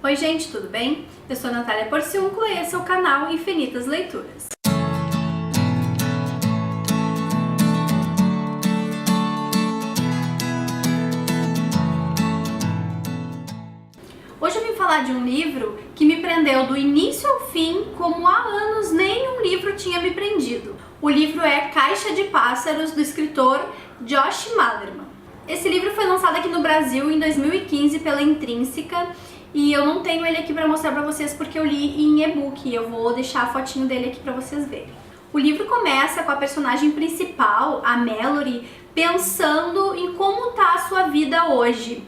Oi gente, tudo bem? Eu sou a Natália Porciúncula e esse é o canal Infinitas Leituras. Hoje eu vim falar de um livro que me prendeu do início ao fim, como há anos nenhum livro tinha me prendido. O livro é Caixa de Pássaros, do escritor Josh Malerman. Esse livro foi lançado aqui no Brasil em 2015 pela Intrínseca e eu não tenho ele aqui para mostrar para vocês porque eu li em e-book. Eu vou deixar a fotinho dele aqui para vocês verem. O livro começa com a personagem principal, a Mallory, pensando em como tá a sua vida hoje.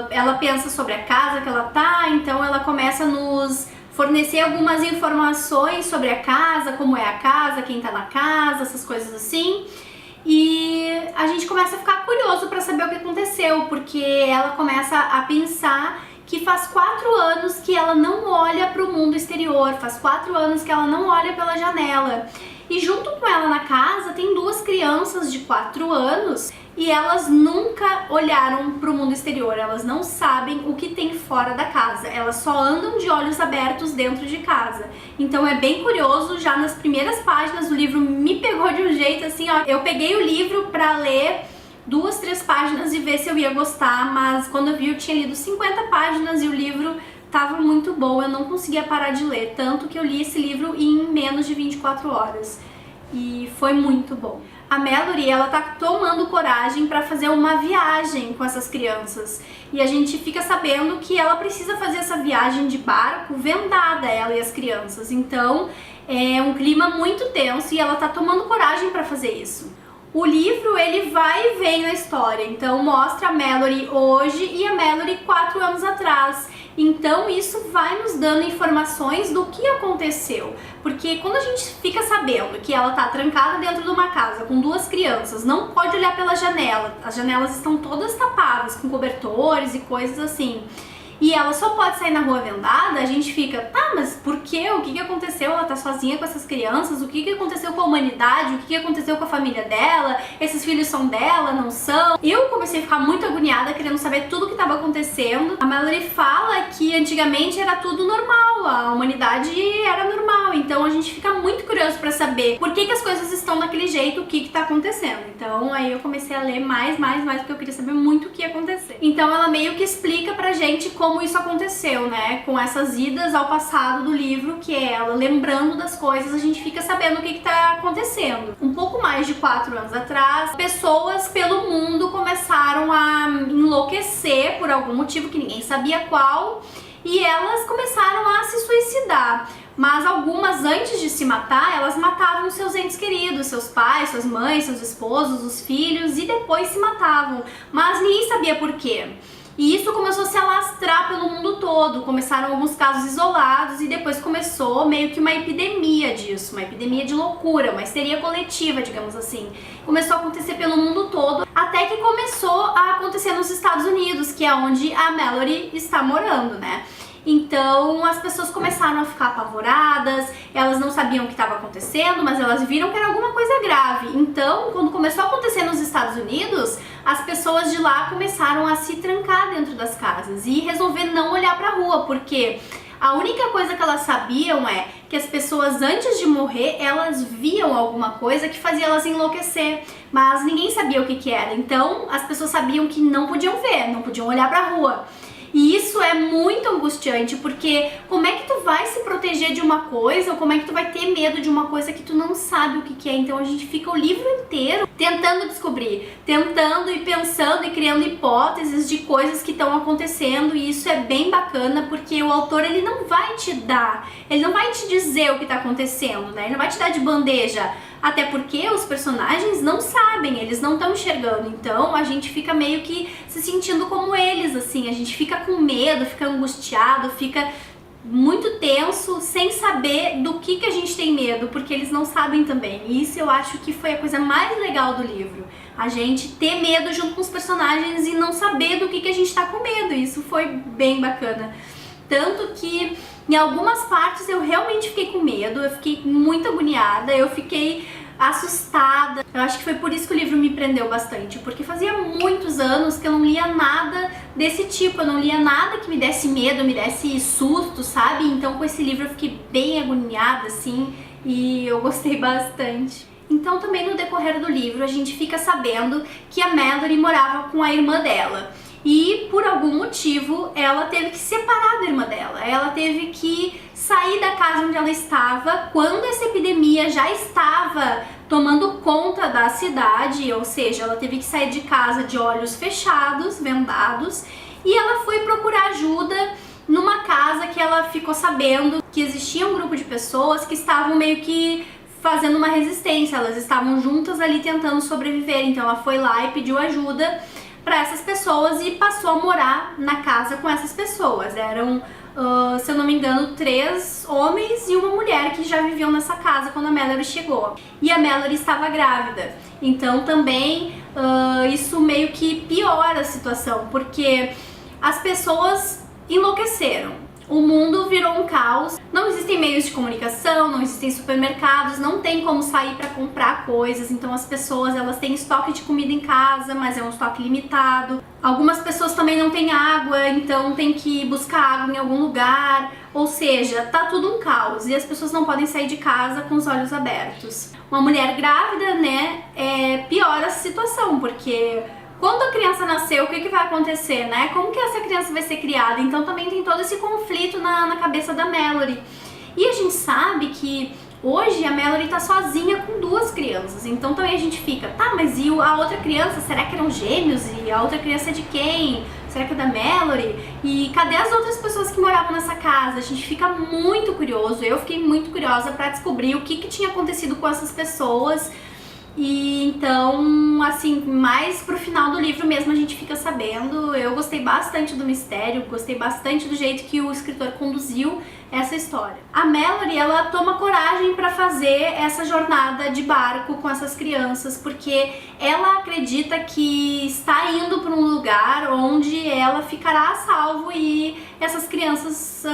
Ela pensa sobre a casa que ela tá, então ela começa a nos fornecer algumas informações sobre a casa, como é a casa, quem tá na casa, essas coisas assim. E a gente começa a ficar curioso para saber o que aconteceu, porque ela começa a pensar que faz 4 anos que ela não olha para o mundo exterior, faz 4 anos que ela não olha pela janela. E junto com ela na casa tem 2 crianças de 4 anos e elas nunca olharam para o mundo exterior, elas não sabem o que tem fora da casa, elas só andam de olhos abertos dentro de casa. Então é bem curioso, já nas primeiras páginas o livro me pegou de um jeito assim, ó, eu peguei o livro para ler 2, 3 páginas e ver se eu ia gostar, mas quando eu vi eu tinha lido 50 páginas e o livro tava muito bom, eu não conseguia parar de ler, tanto que eu li esse livro em menos de 24 horas e foi muito bom. A Mallory, ela tá tomando coragem para fazer uma viagem com essas crianças e a gente fica sabendo que ela precisa fazer essa viagem de barco vendada, ela e as crianças, então é um clima muito tenso e ela tá tomando coragem para fazer isso. O livro, ele vai e vem na história, então mostra a Mallory hoje e a Mallory 4 anos atrás. Então isso vai nos dando informações do que aconteceu, porque quando a gente fica sabendo que ela tá trancada dentro de uma casa com 2 crianças, não pode olhar pela janela, as janelas estão todas tapadas com cobertores e coisas assim, e ela só pode sair na rua vendada, a gente fica, tá, mas por quê? O que aconteceu? Ela tá sozinha com essas crianças? O que aconteceu com a humanidade? O que aconteceu com a família dela? Esses filhos são dela? Não são? Eu comecei a ficar muito agoniada, querendo saber tudo o que estava acontecendo. A Mallory fala que antigamente era tudo normal, a humanidade era normal, então a gente fica muito curioso pra saber por que as coisas estão daquele jeito, o que tá acontecendo. Então aí eu comecei a ler mais, porque eu queria saber muito o que ia acontecer. Então ela meio que explica pra gente como isso aconteceu, né? Com essas idas ao passado do livro, que é ela lembrando das coisas, a gente fica sabendo o que tá acontecendo. Um pouco mais de 4 anos atrás, pessoas pelo mundo começaram a enlouquecer por algum motivo que ninguém sabia qual, e elas começaram a se suicidar. Mas algumas, antes de se matar, elas matavam seus entes queridos, seus pais, suas mães, seus esposos, os filhos, e depois se matavam. Mas ninguém sabia por quê. E isso começou a se alastrar pelo mundo todo, começaram alguns casos isolados e depois começou meio que uma epidemia disso, uma epidemia de loucura, uma histeria coletiva, digamos assim. Começou a acontecer pelo mundo todo, até que começou a acontecer nos Estados Unidos, que é onde a Mallory está morando, né? Então as pessoas começaram a ficar apavoradas, elas não sabiam o que estava acontecendo, mas elas viram que era alguma coisa grave. Então, quando começou a acontecer nos Estados Unidos, as pessoas de lá começaram a se trancar dentro das casas e resolver não olhar para a rua, porque a única coisa que elas sabiam é que as pessoas antes de morrer, elas viam alguma coisa que fazia elas enlouquecer, mas ninguém sabia o que era. Então as pessoas sabiam que não podiam ver, não podiam olhar para a rua. E isso é muito angustiante, porque como é que tu vai se proteger de uma coisa, ou como é que tu vai ter medo de uma coisa que tu não sabe o que é? Então a gente fica o livro inteiro tentando descobrir, tentando e pensando e criando hipóteses de coisas que estão acontecendo, e isso é bem bacana, porque o autor, ele não vai te dar, ele não vai te dizer o que está acontecendo, né? Ele não vai te dar de bandeja, até porque os personagens não sabem, eles não estão enxergando, então a gente fica meio que se sentindo como eles, assim, a gente fica com medo, fica angustiado, fica muito tenso, sem saber do que a gente tem medo, porque eles não sabem também. E isso eu acho que foi a coisa mais legal do livro, a gente ter medo junto com os personagens e não saber do que a gente tá com medo. Isso foi bem bacana, tanto que em algumas partes eu realmente fiquei com medo, eu fiquei muito agoniada, eu fiquei assustada. Eu acho que foi por isso que o livro me prendeu bastante, porque fazia muitos anos que eu não lia nada desse tipo, eu não lia nada que me desse medo, me desse susto, sabe? Então com esse livro eu fiquei bem agoniada, assim, e eu gostei bastante. Então também no decorrer do livro a gente fica sabendo que a Mallory morava com a irmã dela. E por algum motivo ela teve que se separar da irmã dela, ela teve que sair da casa onde ela estava quando essa epidemia já estava tomando conta da cidade, ou seja, ela teve que sair de casa de olhos fechados, vendados, e ela foi procurar ajuda numa casa que ela ficou sabendo que existia um grupo de pessoas que estavam meio que fazendo uma resistência, elas estavam juntas ali tentando sobreviver, então ela foi lá e pediu ajuda para essas pessoas e passou a morar na casa com essas pessoas. Eram, se eu não me engano, 3 homens e uma mulher que já viviam nessa casa quando a Mallory chegou. E a Mallory estava grávida, então também isso meio que piora a situação, porque as pessoas enlouqueceram. O mundo virou um caos, não existem meios de comunicação, não existem supermercados, não tem como sair para comprar coisas, então as pessoas elas têm estoque de comida em casa, mas é um estoque limitado. Algumas pessoas também não têm água, então tem que buscar água em algum lugar, ou seja, tá tudo um caos e as pessoas não podem sair de casa com os olhos abertos. Uma mulher grávida, né, piora a situação, porque quando a criança nasceu, o que vai acontecer, né? Como que essa criança vai ser criada? Então também tem todo esse conflito na cabeça da Mallory. E a gente sabe que hoje a Mallory tá sozinha com 2 crianças. Então também a gente fica, tá, mas e a outra criança? Será que eram gêmeos? E a outra criança é de quem? Será que é da Mallory? E cadê as outras pessoas que moravam nessa casa? A gente fica muito curioso. Eu fiquei muito curiosa pra descobrir o que tinha acontecido com essas pessoas. E então, assim, mais pro final do livro mesmo a gente fica sabendo. Eu gostei bastante do mistério, gostei bastante do jeito que o escritor conduziu essa história. A Mallory, ela toma coragem para fazer essa jornada de barco com essas crianças, porque ela acredita que está indo para um lugar onde ela ficará a salvo e essas crianças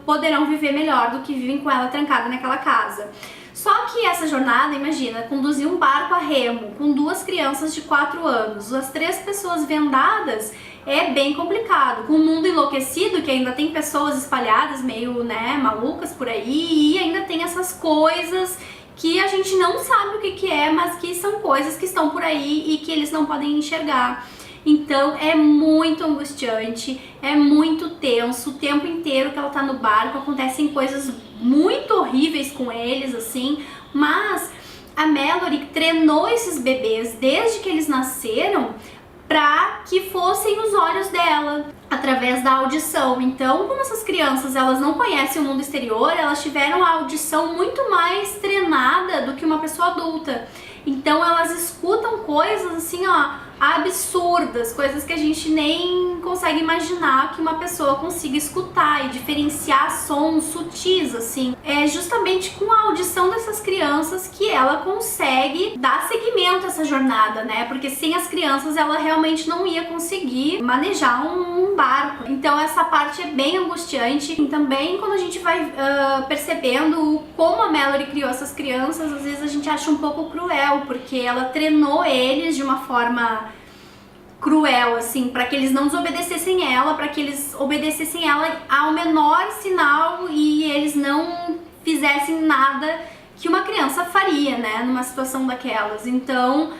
poderão viver melhor do que vivem com ela trancada naquela casa. Só que essa jornada, imagina, conduzir um barco a remo com 2 crianças de 4 anos, as 3 pessoas vendadas, é bem complicado. Com o mundo enlouquecido, que ainda tem pessoas espalhadas meio, né, malucas por aí, e ainda tem essas coisas que a gente não sabe o que é, mas que são coisas que estão por aí e que eles não podem enxergar. Então é muito angustiante, é muito tenso, o tempo inteiro que ela tá no barco acontecem coisas muito horríveis com eles, assim, mas a Mallory treinou esses bebês desde que eles nasceram para que fossem os olhos dela, através da audição. Então, como essas crianças elas não conhecem o mundo exterior, elas tiveram a audição muito mais treinada do que uma pessoa adulta. Então elas escutam coisas assim, ó, absurdas, coisas que a gente nem consegue imaginar que uma pessoa consiga escutar e diferenciar sons sutis, assim. É justamente com a audição dessas crianças que ela consegue dar seguimento a essa jornada, né? Porque sem as crianças ela realmente não ia conseguir manejar um barco. Então essa parte é bem angustiante. E também quando a gente vai percebendo como a Mallory criou essas crianças, às vezes a gente acha um pouco cruel, porque ela treinou eles de uma forma cruel, assim, para que eles não desobedecessem ela, para que eles obedecessem ela ao menor sinal e eles não fizessem nada que uma criança faria, né, numa situação daquelas. Então,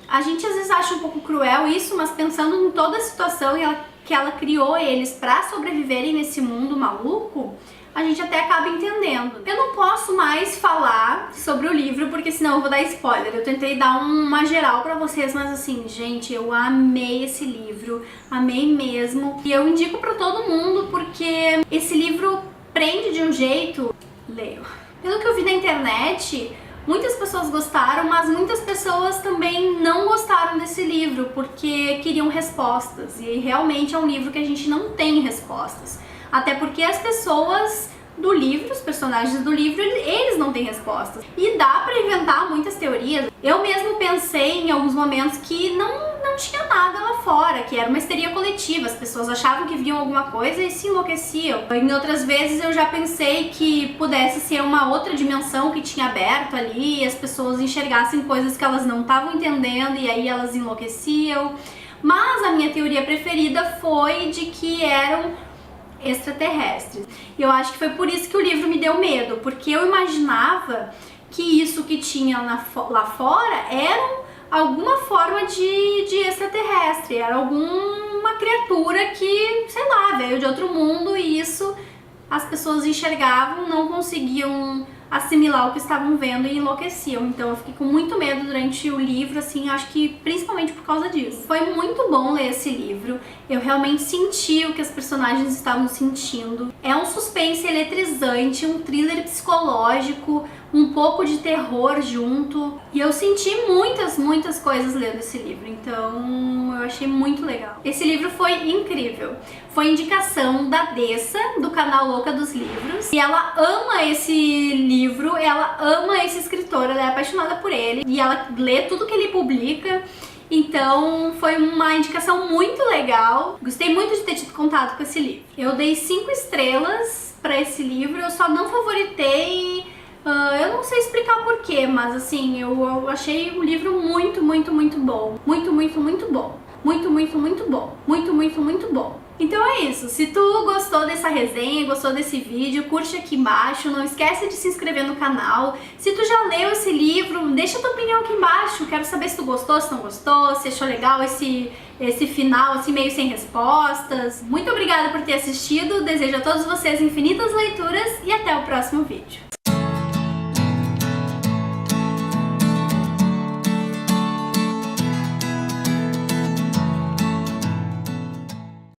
a gente às vezes acha um pouco cruel isso, mas pensando em toda a situação que ela criou eles para sobreviverem nesse mundo maluco, a gente até acaba entendendo. Eu não posso mais falar sobre o livro, porque senão eu vou dar spoiler. Eu tentei dar uma geral pra vocês, mas assim, gente, eu amei esse livro, amei mesmo. E eu indico pra todo mundo, porque esse livro prende de um jeito... Leio. Pelo que eu vi na internet, muitas pessoas gostaram, mas muitas pessoas também não gostaram desse livro, porque queriam respostas. E realmente é um livro que a gente não tem respostas. Até porque as pessoas do livro, os personagens do livro, eles não têm respostas. E dá pra inventar muitas teorias. Eu mesmo pensei em alguns momentos que não tinha nada lá fora, que era uma histeria coletiva, as pessoas achavam que viam alguma coisa e se enlouqueciam. Em outras vezes eu já pensei que pudesse ser uma outra dimensão que tinha aberto ali e as pessoas enxergassem coisas que elas não estavam entendendo e aí elas enlouqueciam. Mas a minha teoria preferida foi de que eram extraterrestres. E eu acho que foi por isso que o livro me deu medo, porque eu imaginava que isso que tinha lá fora era alguma forma de extraterrestre, era alguma criatura que, sei lá, veio de outro mundo e isso as pessoas enxergavam, não conseguiam assimilar o que estavam vendo e enlouqueciam. Então eu fiquei com muito medo durante o livro, assim, acho que principalmente por causa disso. Foi muito bom ler esse livro, eu realmente senti o que as personagens estavam sentindo. É um suspense eletrizante, um thriller psicológico, um pouco de terror junto. E eu senti muitas coisas lendo esse livro, então eu achei muito legal. Esse livro foi incrível. Foi indicação da Dessa, do canal Louca dos Livros. E ela ama esse livro, ela ama esse escritor, ela é apaixonada por ele. E ela lê tudo que ele publica. Então foi uma indicação muito legal. Gostei muito de ter tido contato com esse livro. Eu dei 5 estrelas pra esse livro, eu só não favoritei... eu não sei explicar porquê, mas assim, eu achei o livro muito bom. Muito bom. Muito bom. Então é isso, se tu gostou dessa resenha, gostou desse vídeo, curte aqui embaixo, não esquece de se inscrever no canal. Se tu já leu esse livro, deixa tua opinião aqui embaixo, quero saber se tu gostou, se não gostou, se achou legal esse final assim meio sem respostas. Muito obrigada por ter assistido, desejo a todos vocês infinitas leituras e até o próximo vídeo.